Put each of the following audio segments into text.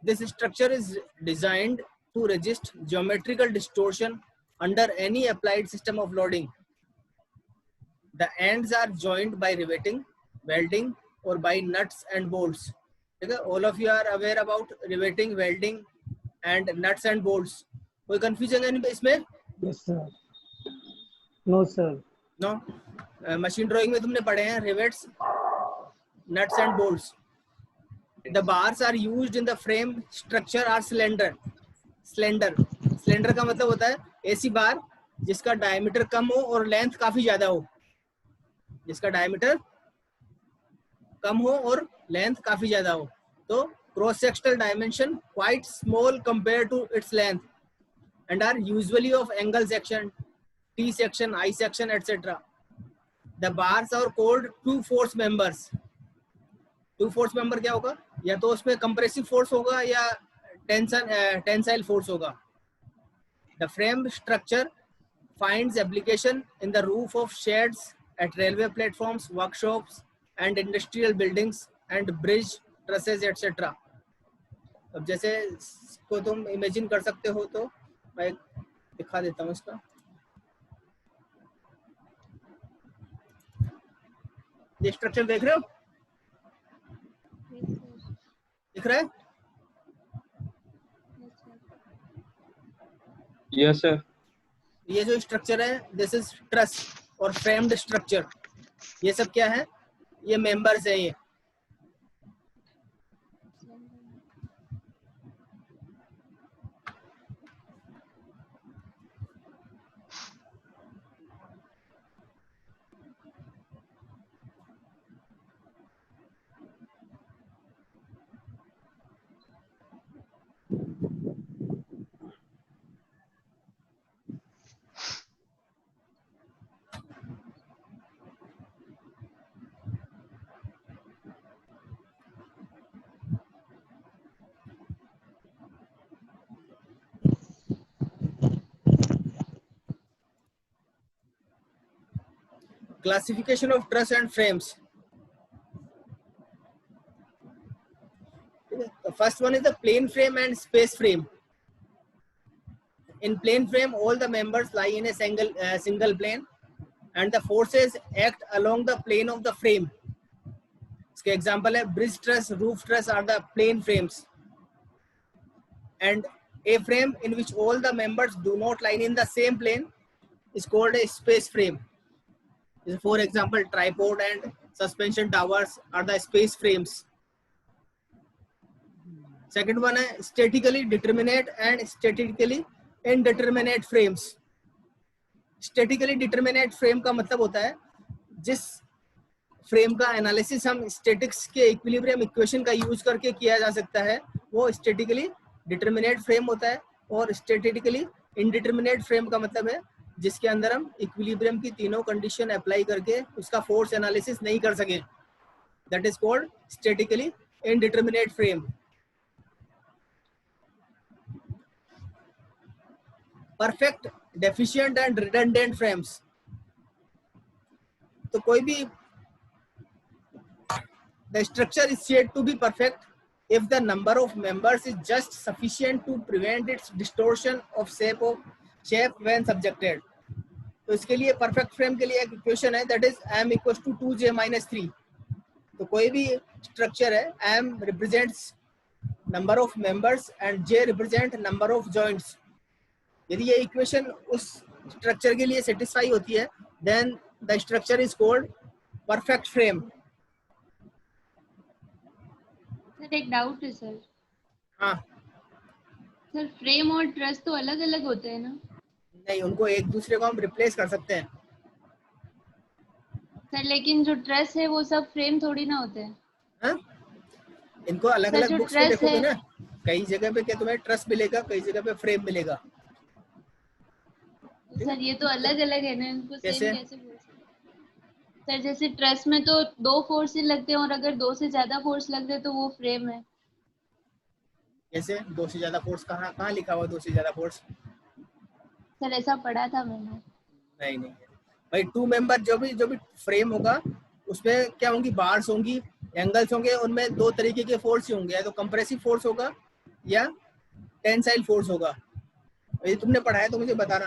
This structure is designed to resist geometrical distortion under any applied system of loading. The ends are joined by riveting, welding, or by nuts and bolts. Okay? All of you are aware about riveting, welding, and nuts and bolts. कोई confusion है नहीं इसमें? Yes sir. No sir. No. Machine drawing में तुमने पढ़े हैं rivets, nuts and bolts. The bars are used in the frame structure are slender. Slender का मतलब होता है ऐसी बार जिसका डायमीटर कम हो और लेंथ काफी ज्यादा हो. जिसका डायमीटर कम हो और लेंथ काफी ज्यादा हो. तो cross sectional dimension quite small compare to its length and are usually of angle section, T section, I section, etc. The bars are called two force members. Two force member क्या होगा? या तो उसमें compressive force होगा या tensile force होगा. The frame structure finds application in the roof of sheds, at railway platforms, workshops, and industrial buildings, and bridge trusses, etc. अब जैसे को तुम इमेजिन कर सकते हो तो मैं दिखा देता हूँ इसका. ये स्ट्रक्चर देख रहे हो? दिख रहा है? Yes sir. ये जो स्ट्रक्चर है दिस इज ट्रस और फ्रेम्ड स्ट्रक्चर. ये सब क्या है? ये मेंबर्स है. ये classification of truss and frames. The first one is the plane frame and space frame. In plane frame, all the members lie in a single plane, and the forces act along the plane of the frame. इसके example है bridge truss, roof truss are the plane frames, and a frame in which all the members do not lie in the same plane is called a space frame. For example, tripod and suspension towers are the space frames. Second one है statically determinate and statically indeterminate frames. Statically determinate frame का मतलब होता है जिस frame का analysis हम statics के equilibrium equation का यूज करके किया जा सकता है वो स्टैटिकली डिटरमिनेट फ्रेम होता है. और स्टैटिकली इनडिटरमिनेट फ्रेम का मतलब है जिसके अंदर हम इक्विलिब्रियम की तीनों कंडीशन अप्लाई करके उसका फोर्स एनालिसिस नहीं कर सके. That is called statically indeterminate frame. Perfect, deficient and redundant frames. तो कोई भी the structure is said to be perfect if the number of members is just sufficient to prevent its distortion of shape when subjected. तो इसके लिए perfect frame के लिए एक equation है that is m equals to 2j minus 3. तो कोई भी स्ट्रक्चर है m represents number of members and j represent number of joints. यदि ये इक्वेशन उस स्ट्रक्चर के लिए सेटिस्फाई होती है then the structure is called perfect frame. Sir एक डाउट है सर. हाँ सर फ्रेम और ट्रस तो अलग अलग होते हैं ना? नहीं, उनको एक दूसरे को हम रिप्लेस कर सकते हैं. सर लेकिन जो ट्रस है वो सब फ्रेम थोड़ी ना होते हैं. हाँ? इनको अलग अलग बुक्स में देखोगे ना कई जगह पे क्या तुम्हें ट्रस मिलेगा कई जगह पे फ्रेम मिलेगा. सर ये तो अलग अलग है ना, इनको सेम कैसे बोल सकते? सर जैसे ट्रस में तो 2 फोर्स लगते हैं और अगर 2 से ज्यादा फोर्स लग जाए तो वो फ्रेम है. कैसे 2 से ज्यादा फोर्स? कहाँ लिखा हुआ 2 से ज्यादा फोर्स? सर ऐसा पढ़ा था मैंने. नहीं भाई, 2 मेंबर जो भी फ्रेम होगा उसमें क्या होंगी, बार्स होंगी, एंगल्स होंगे, उनमें 2 तरीके के फोर्स होंगे. या तो कंप्रेसिव फोर्स होगा या टेंसाइल फोर्स होगा। यदि तुमने पढ़ा है तो मुझे बताना,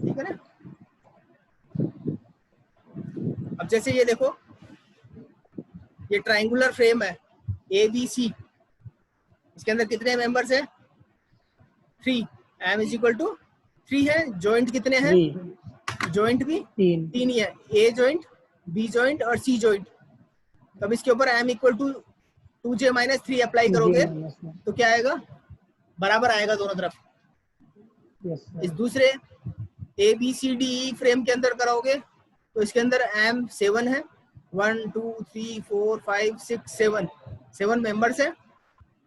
ठीक है ना। अब जैसे ये देखो, ये ट्रायंगुलर फ्रेम है ABC, इसके अंदर कितने मेंबर्स हैं? 3। M इज इक्वल टू 3 है। जॉइंट कितने हैं? 3 जॉइंट भी 3 3 ही है, A जॉइंट, B जॉइंट और C जॉइंट। तब इसके ऊपर M equal to 2J-3 apply करोगे तो क्या आएगा? बराबर आएगा दोनों तरफ। यस इस सर। दूसरे ABCDE फ्रेम के अंदर करोगे तो इसके अंदर M 7 है, 1 2 3 4 5 6 7 मेंबर्स है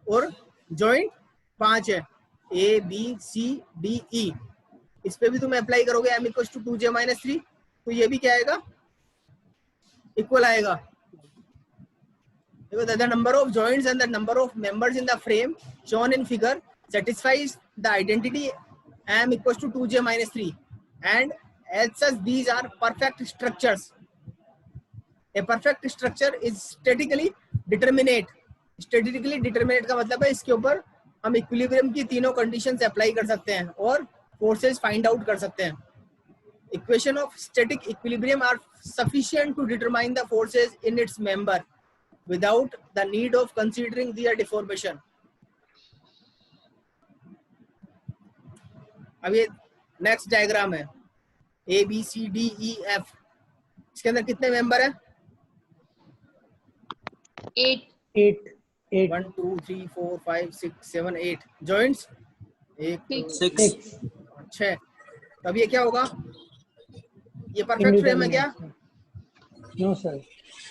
और जॉइंट 5 है, ABCDE। इस पे भी तुम अप्लाई करोगे M इक्वल टू 2J-3 तो ये भी क्या आएगा? इक्वल आएगा। The number of joints and the number of members in the frame shown in figure satisfies the identity M equals to 2J-3 and as such these are perfect structures. A perfect structure is statically determinate. Statically determinate का मतलब है इसके ऊपर हम equilibrium की तीनों conditions apply कर सकते हैं और फोर्सेस फाइंड आउट कर सकते हैं। Equation of static equilibrium are sufficient to determine the forces in its member without the need of considering their deformation. अब ये नेक्स्ट डायग्राम है ABCDEF, इसके अंदर कितने मेंबर है? 8 1 2 3 4 5 6 7 8 जॉइंट्स 6 6। तब ये क्या होगा? ये परफेक्ट फ्रेम है क्या? No sir.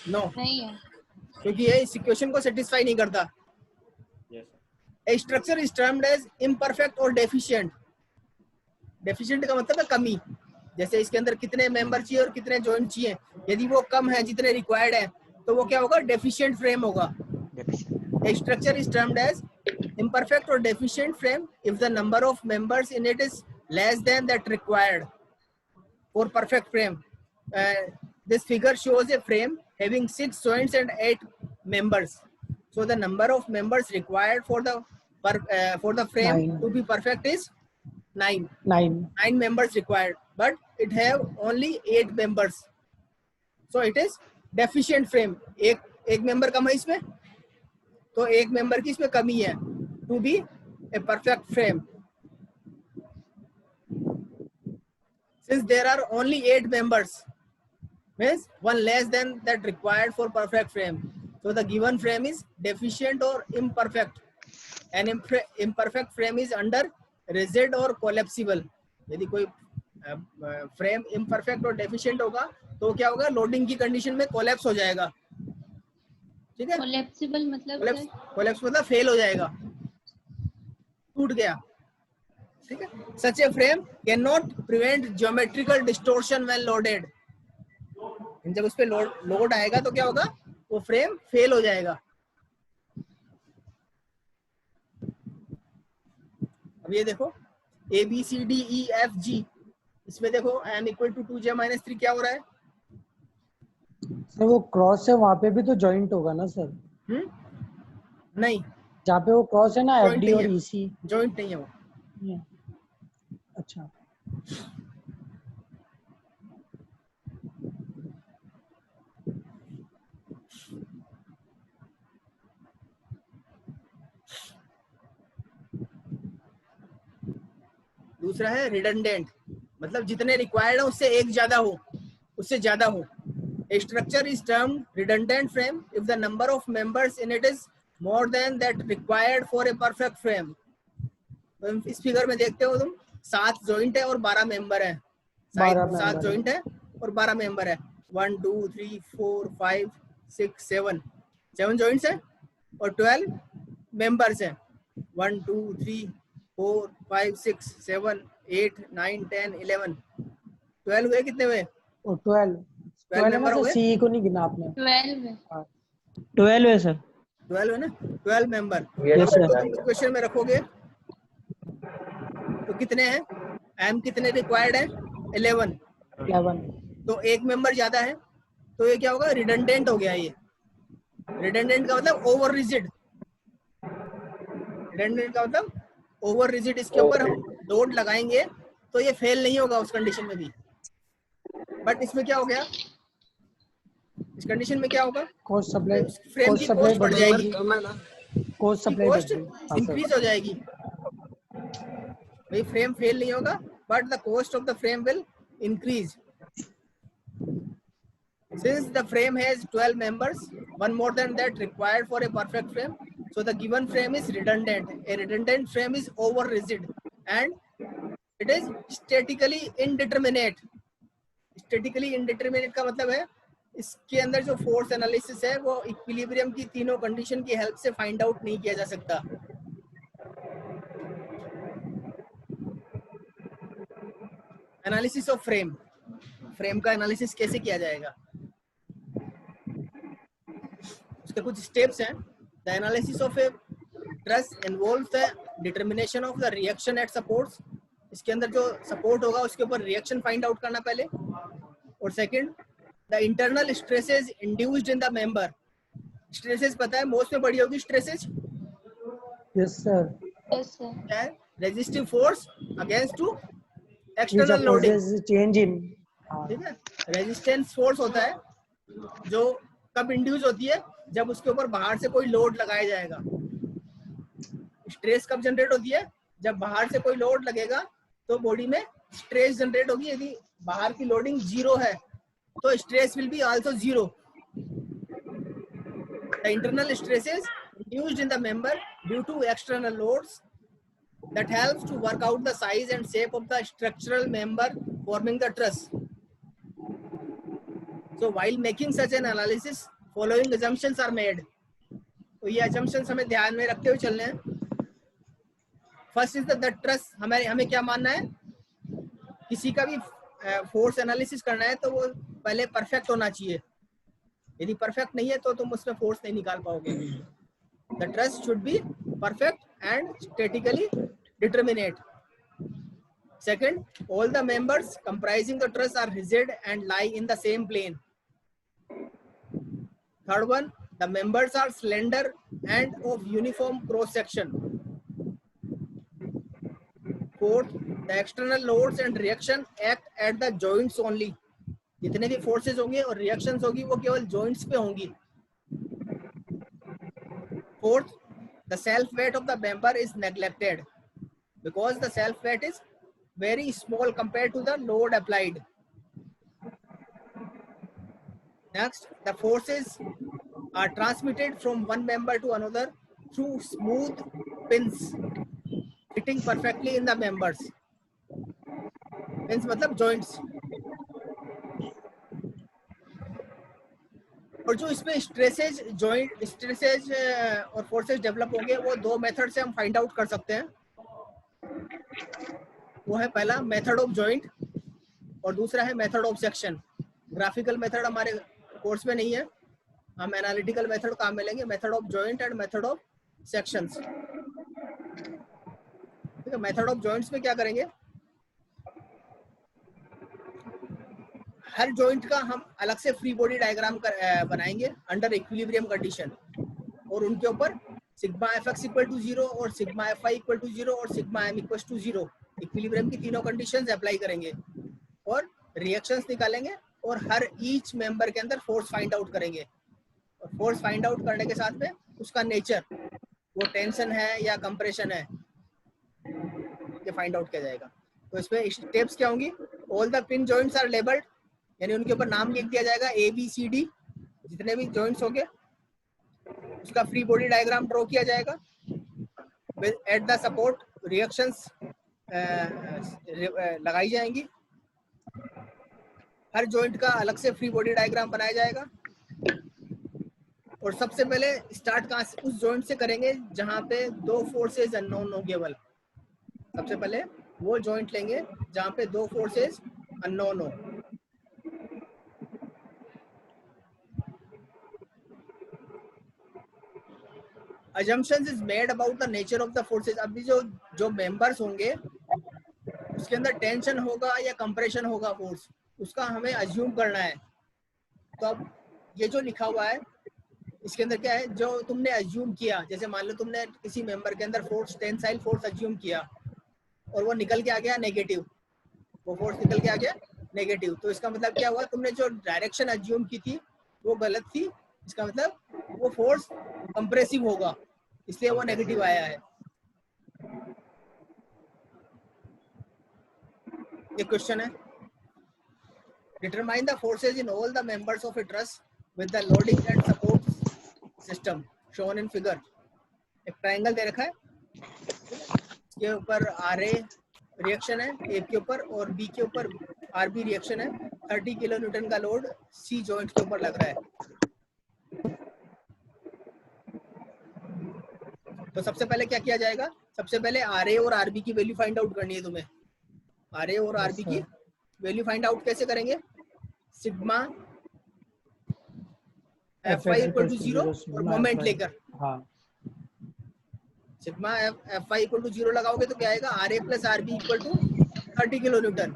नो, नहीं है। क्योंकि ये इस इक्वेशन को सेटिस्फाई नहीं करता। A structure is termed as imperfect और डेफिशिएंट। डेफिशिएंट का मतलब है कमी। जैसे इसके अंदर कितने मेंबर चाहिए और कितने जॉइंट चाहिए, यदि वो कम है जितने रिक्वायर्ड है तो वो क्या होगा? डेफिशिएंट फ्रेम होगा। A structure is termed as imperfect or deficient frame if the number of members in it is less than that required for perfect frame. This figure shows a frame having 6 joints and 8 members. So the number of members required for the frame 9. to be perfect is 9. 9 members required, but it have only 8 members. So it is deficient frame. एक member कम है इसमें, तो एक member की इसमें कमी है to be a perfect frame. Since there are only 8 members, means one less than that required for perfect frame. So the given frame is deficient or imperfect. An imperfect frame is under rigid or collapsible. यदि कोई frame imperfect और deficient होगा तो क्या होगा? Loading की condition में collapse हो जाएगा। ठीक है? कोलैप्सिबल मतलब कोलैप्स मतलब फेल हो जाएगा, टूट गया। ठीक है? Such a frame cannot prevent geometrical distortion when loaded. जब उस पे लोड आएगा तो क्या होगा? वो फ्रेम फेल हो जाएगा। अब ये देखो ABCDEFG, इसमें देखो M इक्वल टू 2J-3 क्या हो रहा है? सर वो क्रॉस है वहाँ पे भी तो जॉइंट होगा ना सर? नहीं, जहाँ पे वो क्रॉस है ना Joint FD नहीं और है। EC। जॉइंट नहीं है वो। अच्छा, दूसरा है रिडंडेंट, मतलब जितने रिक्वायर्ड है उससे एक ज्यादा हो, उससे ज्यादा हो। A structure is termed redundant frame if the number of members in it is more than that required for a perfect frame. तो इस फिगर में देखते हो तुम 7 जॉइंट है और 12 मेंबर है। 7 जॉइंट है और 12 मेंबर है। 1 2 3 4 5 6 7 जॉइंट्स है और 12 मेंबर्स है। 1 2 3 4 5 6 7 8 9 10 11 12 हुए। कितने हुए? और 12 है ना सर? CE को नहीं गिना आपने? 12 है। 12 है सर। 12 है ना? 12 मेंबर। Yes, sir. क्वेश्चन में रखोगे तो कितने हैं? M कितने रिक्वायर्ड है? 11। तो एक मेंबर ज्यादा है तो ये क्या होगा? रिडंडेंट हो गया। ये रिडंडेंट का मतलब ओवर रिजिड। रिडंडेंट का मतलब ओवर रिजिड, इसके ऊपर हम लोड लगाएंगे तो ये फेल नहीं होगा उस कंडीशन में भी। बट इसमें क्या हो गया, इस कंडीशन में क्या होगा, कॉस्ट सप्लाई, फ्रेम की कॉस्ट सप्लाई कॉस्ट बढ़ बढ़ जाएगी, जाएगी, कॉस्ट की सप्लाई बढ़ कॉस्ट जाएगी। हाँ सर। इंक्रीज हो जाएगी। भाई फ्रेम फेल नहीं होगा but the cost of the frame will increase. Since the frame has 12 members, one more than that required for a perfect frame, so the given frame is redundant. A redundant frame is over rigid and it is statically indeterminate. Statically indeterminate का मतलब है इसके अंदर जो force analysis है वो equilibrium की तीनों कंडीशन की हेल्प से फाइंड आउट नहीं किया जा सकता। एनालिसिस ऑफ फ्रेम, फ्रेम का एनालिसिस कैसे किया जाएगा, उसके कुछ स्टेप्स हैं। The analysis of A truss involves the determination of the reaction at supports. इसके अंदर जो सपोर्ट होगा उसके ऊपर रिएक्शन फाइंड आउट करना पहले। और second, the internal stresses induced in the member. Stresses पता है मोस्ट में बड़ी होगी stresses, yes sir. Yes sir. क्या है, resistive force against to which external loading. Opposes change in. ठीक है, रेजिस्टेंस फोर्स होता है जो कब इंड्यूस होती है, जब उसके ऊपर बाहर से कोई लोड लगाया जाएगा। स्ट्रेस कब जनरेट होती है, जब बाहर से कोई लोड लगेगा तो बॉडी में स्ट्रेस जनरेट होगी। यदि बाहर की लोडिंग जीरो है तो stress will be also zero. The internal stresses induced in the member due to external loads that helps to work out the size and shape of the structural member forming the truss. So while making such an analysis, following assumptions are made. तो ये assumptions हमें ध्यान में रखते हुए चलने हैं। First is the truss, हमें क्या मानना है, किसी का भी फोर्स एनालिसिस करना है तो वो पहले परफेक्ट होना चाहिए। यदि परफेक्ट नहीं है तो तुम उसमें फोर्स नहीं निकाल पाओगे। The truss should be perfect and statically determinate. Second, all the members comprising the truss are rigid and lie in the same plane. Third one, the members are slender and of uniform cross section. Fourth, the external loads and reaction act at the joints only. जितने भी forces होंगे और reactions होगी वो केवल joints पे होंगी। Fourth, the self weight of the member is neglected because the self weight is very small compared to the load applied. Next, the forces are transmitted from one member to another through smooth pins fitting perfectly in the members. Pins मतलब joints. और जो इसमें stresses joint stresses और forces develop होंगे वो दो method से हम फाइंड आउट कर सकते हैं। वो है पहला मेथड ऑफ जॉइंट और दूसरा है method of section. Graphical method हमारे कोर्स में नहीं है, हम एनालिटिकल मेथड काम में लेंगे, method of joint and method of sections. ठीक है, मेथड ऑफ जॉइंट्स में क्या करेंगे, हर जॉइंट का हम अलग से फ्री बॉडी डायग्राम बनाएंगे अंडर इक्विलिब्रियम कंडीशन और उनके ऊपर सिग्मा एफएक्स इक्वल टू 0 और सिग्मा एफआई इक्वल टू 0 और sigma M equal to 0 equilibrium की तीनों कंडीशंस अप्लाई करेंगे और रिएक्शंस निकालेंगे और हर ईच मेंबर के अंदर फोर्स फाइंड आउट करेंगे। और फोर्स फाइंड आउट करने के साथ में उसका नेचर, वो टेंशन है या कंप्रेशन है, ये फाइंड आउट किया जाएगा। तो इसमें स्टेप्स क्या होंगी, all the pin joints are labelled, यानी उनके ऊपर नाम लिख दिया जाएगा ABCD, जितने भी जॉइंट्स होंगे उसका फ्री बॉडी डायग्राम ड्रॉ किया जाएगा। एट द सपोर्ट रिएक्शंस लगाई जाएंगी, हर जॉइंट का अलग से फ्री बॉडी डायग्राम बनाया जाएगा। और सबसे पहले स्टार्ट कहाँ से, उस जॉइंट से करेंगे जहां पे दो फोर्सेज अननोन हो केवल। सबसे पहले वो जॉइंट लेंगे जहां पे दो फोर्सेज अननोन हो। assumptions is made about the nature of the forces। अभी जो मेंबर्स होंगे उसके अंदर टेंशन होगा या कंप्रेशन होगा फोर्स, उसका हमें अज्यूम करना है। तो अब ये जो लिखा हुआ है इसके अंदर क्या है, जो तुमने अज्यूम किया, जैसे मान लो तुमने किसी मेंबर के अंदर फोर्स, टेंसाइल फोर्स अज्यूम किया और वो निकल के आ गया नेगेटिव, वो फोर्स निकल के आ गया नेगेटिव, तो इसका मतलब क्या हुआ, तुमने जो डायरेक्शन अज्यूम की थी वो गलत थी, इसका मतलब वो फोर्स कंप्रेसिव होगा, इसलिए वो नेगेटिव आया है। ये क्वेश्चन है, determine the forces in all the members of A truss with the loading and support system shown in figure. एक ट्रायंगल दे रखा है, इसके ऊपर आरए रिएक्शन है ए के ऊपर और बी के ऊपर आरबी रिएक्शन है, 30 किलो न्यूटन का लोड सी जॉइंट के ऊपर लग रहा है। तो सबसे पहले क्या किया जाएगा, सबसे पहले आरए और आरबी की वैल्यू फाइंड आउट करनी है तुम्हें। आरए और आरबी की वैल्यू फाइंड आउट कैसे करेंगे, सिग्मा Fy इक्वल टू 0 और मोमेंट लेकर, हाँ सिग्मा Fy इक्वल टू 0 लगाओगे तो क्या आएगा, Ra plus RB equal to 30 kilo newton.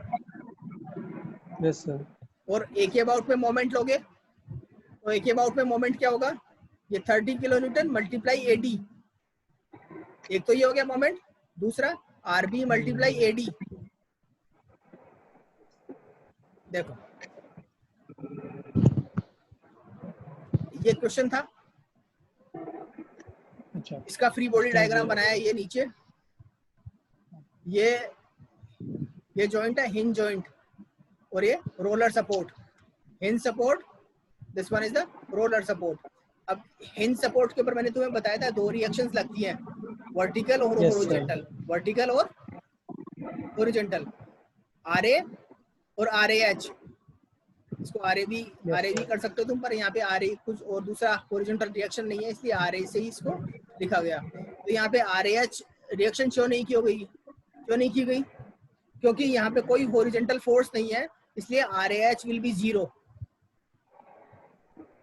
Yes sir. और ए के अबाउट में मोमेंट लोगे तो ए के अबाउट में मोमेंट क्या होगा, ये 30 किलो न्यूटन मल्टीप्लाई एडी, एक तो ये हो गया मोमेंट, दूसरा आरबी मल्टीप्लाई एडी। देखो ये क्वेश्चन था, अच्छा इसका फ्री बॉडी डायग्राम बनाया है ये नीचे। ये जॉइंट है हिंज जॉइंट और ये roller support, hinge support, this one is the roller support. अब हिंज सपोर्ट के ऊपर मैंने तुम्हें बताया था दो रिएक्शंस लगती हैं, वर्टिकल और हॉरिजॉन्टल, वर्टिकल और हॉरिजॉन्टल, आरए और आरएएच। इसको आरए भी कर सकते हो तुम, पर यहाँ पे आरए कुछ और दूसरा हॉरिजॉन्टल रिएक्शन नहीं है, इसलिए आरए से ही इसको लिखा गया। तो यहाँ पे आरएएच रिएक्शन क्यों नहीं की गई, क्योंकि यहाँ पे कोई हॉरिजॉन्टल फोर्स नहीं है, इसलिए आरएएच विल बी 0।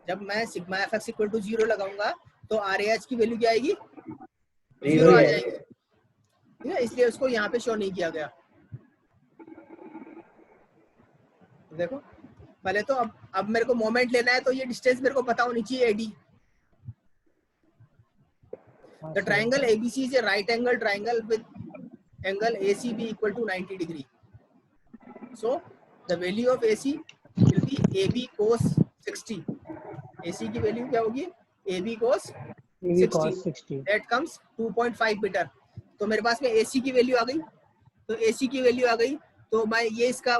जब मैं सिग्मा एफएक्स इक्वल टू 0 लगाऊंगा तो आरएएच की वैल्यू क्या आएगी, 0 आ जाएगी, ठीक है, इसलिए उसको यहाँ पे शो नहीं किया गया। देखो पहले तो अब मेरे को मोमेंट लेना है, तो ये डिस्टेंस मेरे को पता होनी चाहिए AD. The triangle ABC is a right angle triangle with angle ACB equal to 90 degree. So the value of AC will be AB cos 60। AC की वैल्यू क्या होगी, AB cos 60, that comes 2.5 metre. तो मेरे पास में AC की value आ गई, तो AC की वैल्यू आ गई तो मैं ये इसका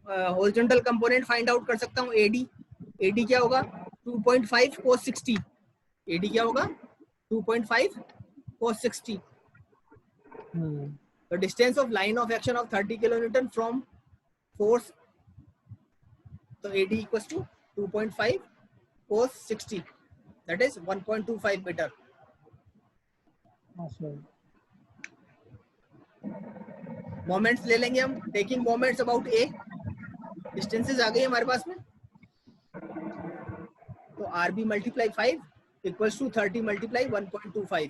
हॉरिजॉन्टल कंपोनेंट फाइंड आउट कर सकता हूँ, एडी। एडी क्या होगा, 2.5 cos 60। एडी क्या होगा, 2.5 cos 60। The distance of line of action of 30 kilonewton from force, so AD equals to 2.5 cos 60, that is 1.25 meter. Moments ले लेंगे हम, taking moments about a, distances आ गई हमारे पास में, तो RB multiply 5 equals to 30 multiply 1.25,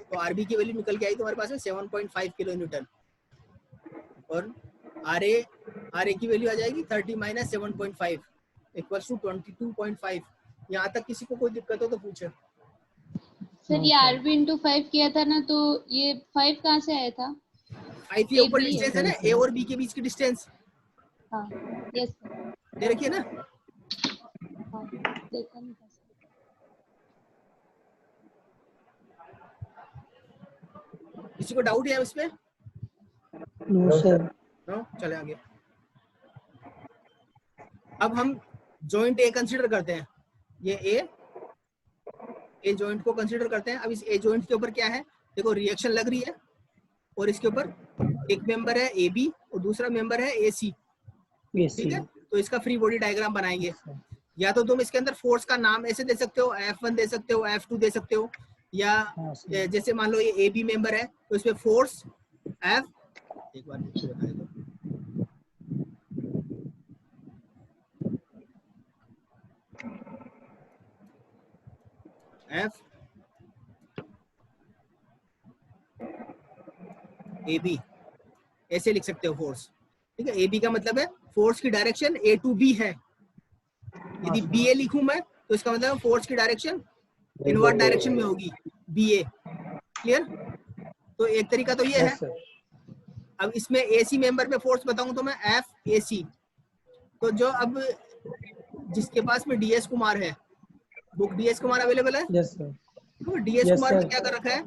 तो आरबी की वैल्यू निकल के आई तुम्हारे पास में 7.5 किलो न्यूटन, और आरए की वैल्यू आ जाएगी 30 माइनस 7.5 इक्वल्स टू 22.5। यहाँ तक किसी को कोई दिक्कत हो तो पूछे। सर ये आरबी इंटू 5 किया था ना, तो ये 5 कहाँ से आया था, 5 ये ऊपर डिस्टेंस है ना, ए और बी के बीच की डिस्टेंस। हाँ यस दे रखिए ना, हाँ देखा नहीं था। किसी को डाउट है इसमें? No sir. नो, चले आगे। अब हम जॉइंट ए कंसीडर करते हैं, ये ए जॉइंट को कंसीडर करते हैं। अब इस ए जॉइंट के ऊपर क्या है, देखो रिएक्शन लग रही है और इसके ऊपर एक मेंबर है ए बी और दूसरा मेंबर है ए सी, ठीक है। तो इसका फ्री बॉडी डायग्राम बनाएंगे। या तो तुम इसके अंदर फोर्स का नाम ऐसे दे सकते हो, F1 दे सकते हो, F2 दे सकते हो, या जैसे मान लो ये ए बी मेंबर है तो इसमें फोर्स F, एक बार बताए दो, F ए बी ऐसे लिख सकते हो फोर्स, ठीक है। ए बी का मतलब है फोर्स की डायरेक्शन ए टू बी है। यदि बी ए लिखूं मैं तो इसका मतलब फोर्स की डायरेक्शन इनवर्ट डायरेक्शन में होगी, BA। क्लियर? तो एक तरीका तो ये है। Yes sir. अब इसमें AC मेंबर पे फोर्स बताऊं तो मैं FAC। तो जो अब जिसके पास में DS कुमार है, बुक DS कुमार अवेलेबल है? Yes sir. तो DS यस कुमार ने सर। क्या कर रखा है,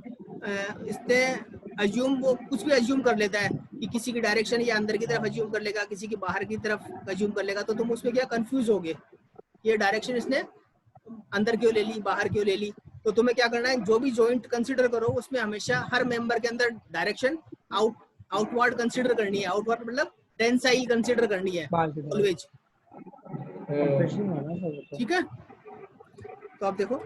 इसने अज्यूम, वो कुछ भी अज्यूम कर लेता है कि किसी की डायरेक्शन या अंदर की तरफ अज्यूम कर लेगा, किसी की बाहर की तरफ अज्यूम कर लेगा, तो तुम उसमें क्या कंफ्यूज होगे, ये डायरेक्शन इसने अंदर क्यों ले ली, बाहर क्यों ले ली। तो तुम्हें क्या करना है, जो भी जॉइंट कंसीडर करो उसमें हमेशा हर मेंबर के अंदर डायरेक्शन आउटवर्ड कंसीडर करनी है। आउटवर्ड मतलब टेंसाइल कंसीडर करनी है बाहर की तरफ ऑलवेज। कंप्रेशन है ना सर वो तो। ठीक है, तो आप देखो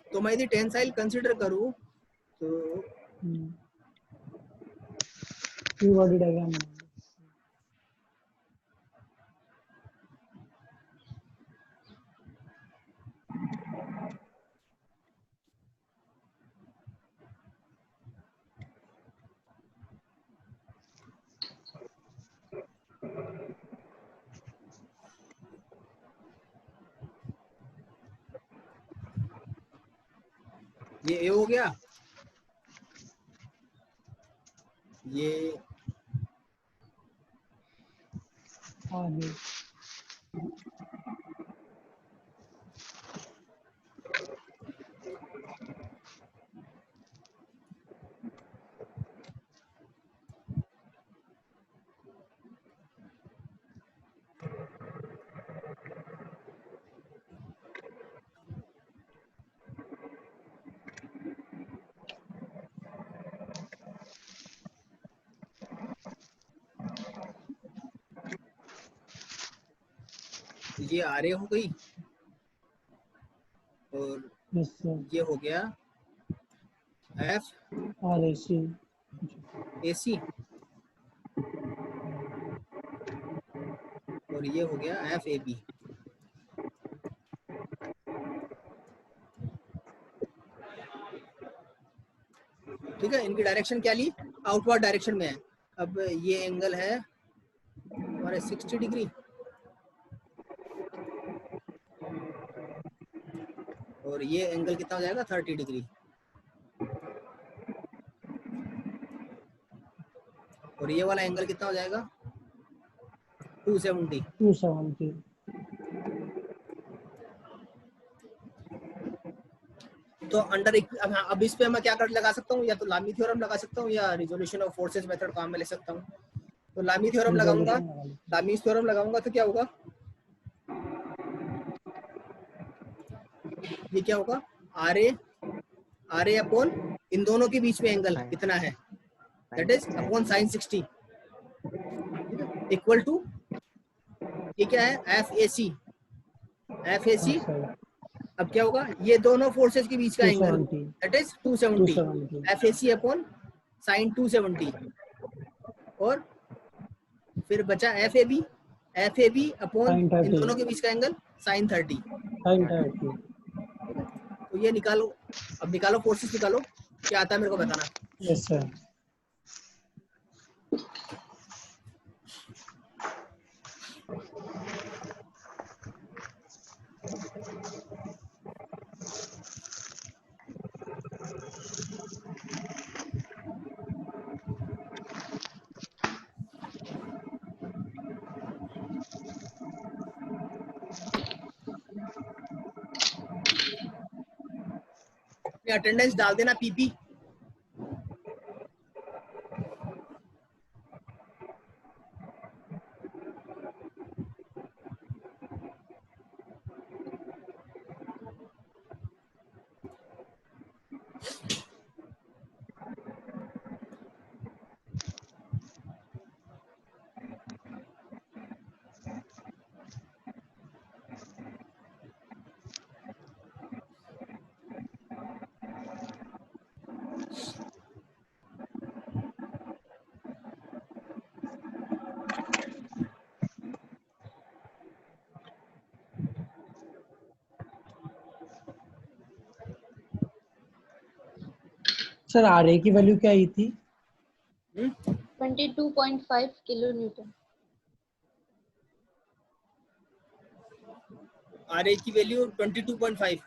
तो मैं यदि टेंसाइल कंसीडर करूं तो फ्री बॉडी डायग्राम। ये A हो गया, ये आगे ये RA हो गई, और यस सर। ये हो गया RAC FAC, और ये हो गया FAB। ठीक है, इनकी डायरेक्शन क्या ली, आउटवर्ड डायरेक्शन में है। अब ये एंगल है हमारे 60 डिग्री, और ये एंगल कितना हो जाएगा 30 डिग्री, और ये वाला एंगल कितना हो जाएगा 270। 270। तो अंडर अब इस पे मैं क्या कर लगा सकता हूँ, या तो लामी थ्योरम लगा सकता हूँ या रिजोल्यूशन ऑफ फोर्सेस मेथड काम में ले सकता हूँ। तो लामी थ्योरम लगाऊंगा, लामी थ्योरम लगाऊंगा तो क्या होगा, ये क्या होगा, RA अपॉन इन दोनों के बीच में एंगल कितना है, that is upon sin 60 equal to, ये क्या है FAC। अब क्या होगा, ये दोनों फोर्सेस के बीच का angle, 270। That is 270 FAC upon sin 270, और फिर बचा FAB अपॉन sin इन 30। दोनों के बीच का एंगल sin 30। sin 30। तो ये निकालो, अब निकालो फोर्सेस निकालो, क्या आता है मेरे को बताना। Yes sir. अटेंडेंस डाल देना PP। सर RA की वैल्यू क्या आई थी? 22.5 किलो न्यूटन। RH की वैल्यू 22.5।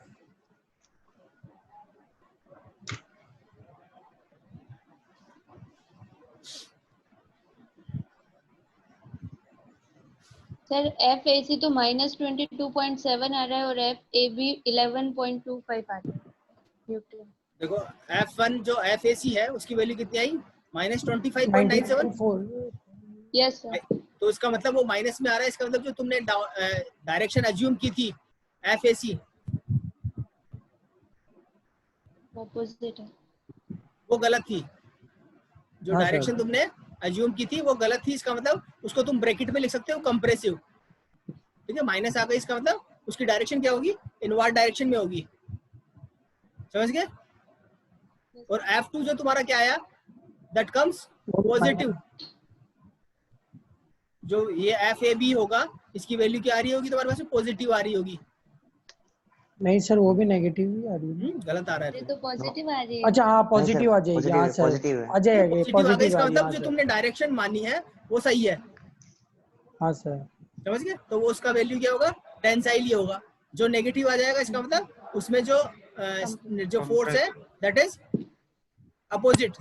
सर FAC तो -22.7 आ रहा है और FAB 11.25 आ रहा है न्यूटन। देखो F1 जो FAC है उसकी वैल्यू कितनी आई, -25.97। 19.4। Yes sir. तो इसका मतलब वो माइनस में आ रहा है, इसका मतलब जो तुमने डायरेक्शन अज्यूम की थी FAC ऑपोजिट है। वो गलत थी। जो हाँ डायरेक्शन सर। तुमने अज्यूम की थी वो गलत थी, इसका मतलब उसको तुम ब्रैकेट में लिख सकते हो कंप्रेसिव। ठीक है, माइनस आ गई, इसका मतलब उसकी डायरेक्शन क्या होगी, इनवर्ड डायरेक्शन में होगी। समझ गए? और F2 जो तुम्हारा क्या आया, दैट कम्स पॉजिटिव। जो ये FAB होगा इसकी वैल्यू क्या आ रही होगी तुम्हारे पास, पॉजिटिव आ रही होगी। नहीं सर, वो भी नेगेटिव ही आ रही है। गलत आ रहा ये है तो पॉजिटिव आ रही है। अच्छा हाँ, नहीं सर, पॉजिटिव आ जाएगी। पॉजिटिव हाँ है, सर, पॉजिटिव है। आ जाएगी, पॉजिटिव आ गई, पॉजिटिव इसका आ रही है। मतलब हाँ जो सर। तुमने डायरेक्शन मानी है वो सही है। हाँ सर। समझ गए? तो वो उसका वैल्यू क्या होगा, टेंसाइल ही होगा। जो नेगेटिव आ जाएगा इसका मतलब उसमें जो फोर्स है दैट इज अपोजिट।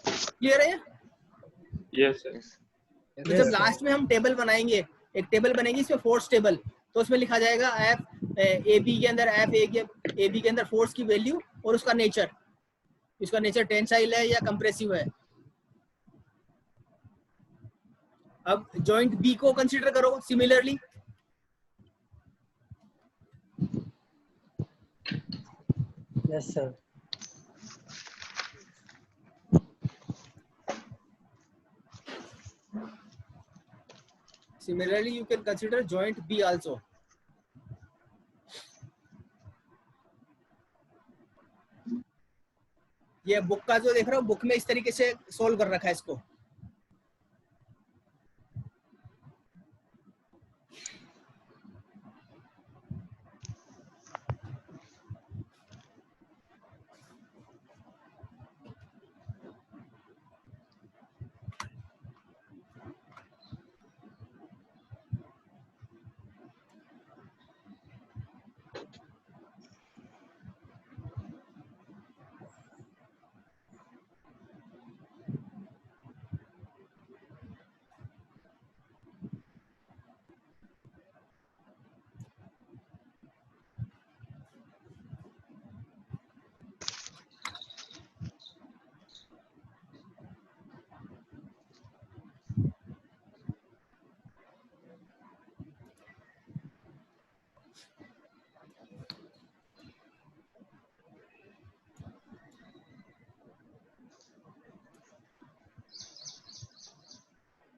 क्लियर है? Yes sir. तो जब लास्ट में हम टेबल बनाएंगे, एक टेबल बनेगी इसमें फोर्स टेबल, तो उसमें लिखा जाएगा FAB के अंदर FAB के अंदर फोर्स की वैल्यू और उसका नेचर, इसका नेचर टेंसाइल है या कंप्रेसिव है। अब जॉइंट बी को कंसीडर करो similarly. Yes sir. Similarly, you can consider joint B also. ये बुक का जो देख रहे हो, बुक में इस तरीके से सोल्व कर रखा है इसको।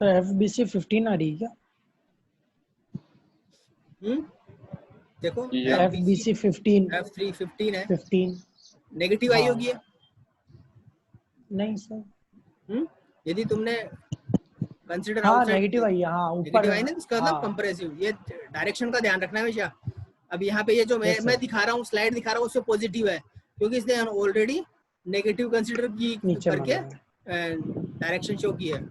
तो FBC 15 आ रही है क्या? देखो Yeah. FBC 15 F3 15 है, 15। नेगेटिव आई हाँ। होगी है। नहीं सर। यदि तुमने कंसीडर हाँ आउटसाइड नेगेटिव आई है, हाँ ऊपर। नेगेटिव आई ना, इसका मतलब हाँ। कंप्रेसिव। ये डायरेक्शन का ध्यान रखना है हमेशा। अब यहाँ पे ये जो Yes, मैं sir. दिखा रहा हूँ, स्लाइड दिखा रहा हूँ, उसमें पॉजिटिव है क्योंकि इसने ऑलरेडी नेगेटिव कंसीडर की नीचे करके माना है। डायरेक्शन शो की है।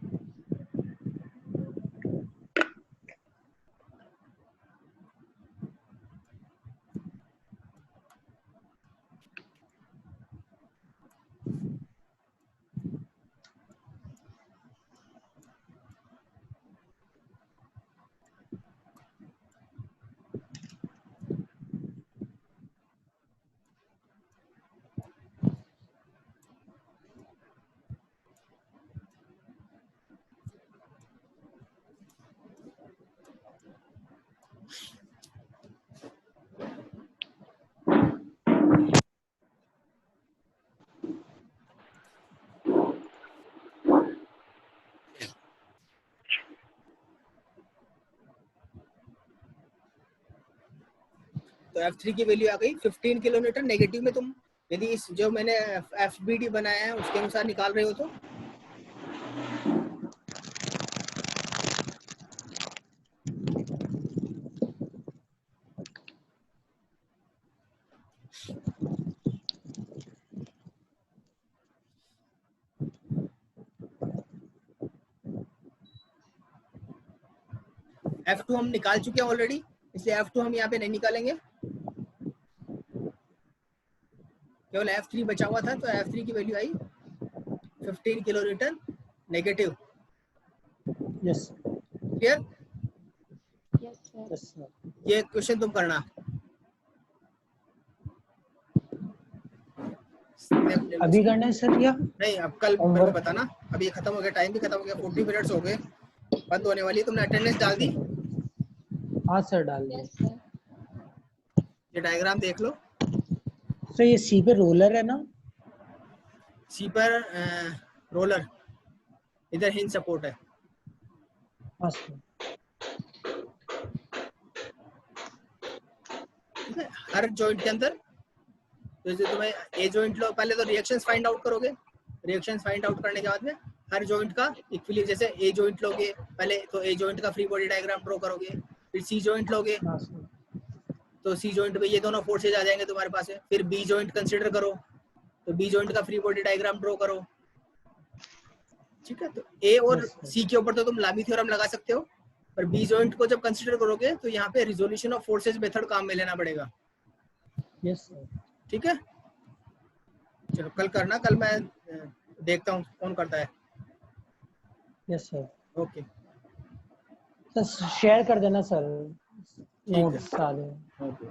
तो F3 की वैल्यू आ गई 15 किलोमीटर। नेगेटिव में तुम यदि इस जो मैंने FBD बनाया है उसके अनुसार निकाल रहे हो तो F2 हम निकाल चुके हैं ऑलरेडी, इसलिए F2 हम यहाँ पे नहीं निकालेंगे, केवल F3 बचा हुआ था, तो F3 की वैल्यू आई 15 kilo Newton negative. Yes clear? Yes, sir. Yes sir. ये क्वेश्चन तुम करना। अभी करना है सर या नहीं, अब कल मेरे को Homework? बताना, अभी खत्म हो गया, टाइम भी खत्म हो गया, 40 मिनट्स हो गए, बंद होने वाली है। तुमने अटेंडेंस डाल दी? हाँ सर डाल दिया। Yes, sir. ये डायग्राम देख लो। सर ये सी पे रोलर है ना? सी पर रोलर, इधर हिंज सपोर्ट है। हाँ सर। ठीक है, हर जॉइंट के अंदर, जैसे तुम्हें ए जॉइंट लो, पहले तो रिएक्शंस फाइंड आउट करोगे, रिएक्शंस फाइंड आउट करने के बाद में हर जॉइंट का इक्विलिब्रियम, जैसे ए जॉइंट लोगे पहले तो ए जॉइंट का फ्री बॉडी डायग्राम ड्रॉ करोगे, फिर सी जॉइंट लोगे हाँ सर। तो सी जॉइंट पे ये दोनों फोर्सेज आ जाएंगे तुम्हारे पास है। फिर बी जॉइंट कंसीडर करो, तो बी जॉइंट का फ्री बॉडी डायग्राम ड्रॉ करो। ठीक है, तो ए और Yes, sir. सी के ऊपर तो तुम लामी थ्योरम लगा सकते हो, पर बी जॉइंट को जब कंसीडर करोगे तो यहाँ पे रिजोल्यूशन ऑफ फोर्सेज मेथड काम में लेना पड़ेगा। Yes sir. ठीक है, चलो कल करना, कल मैं देखता हूँ कौन करता है। Yes sir. Okay, sir share कर देना सर है। नोट्स सारे। ओके।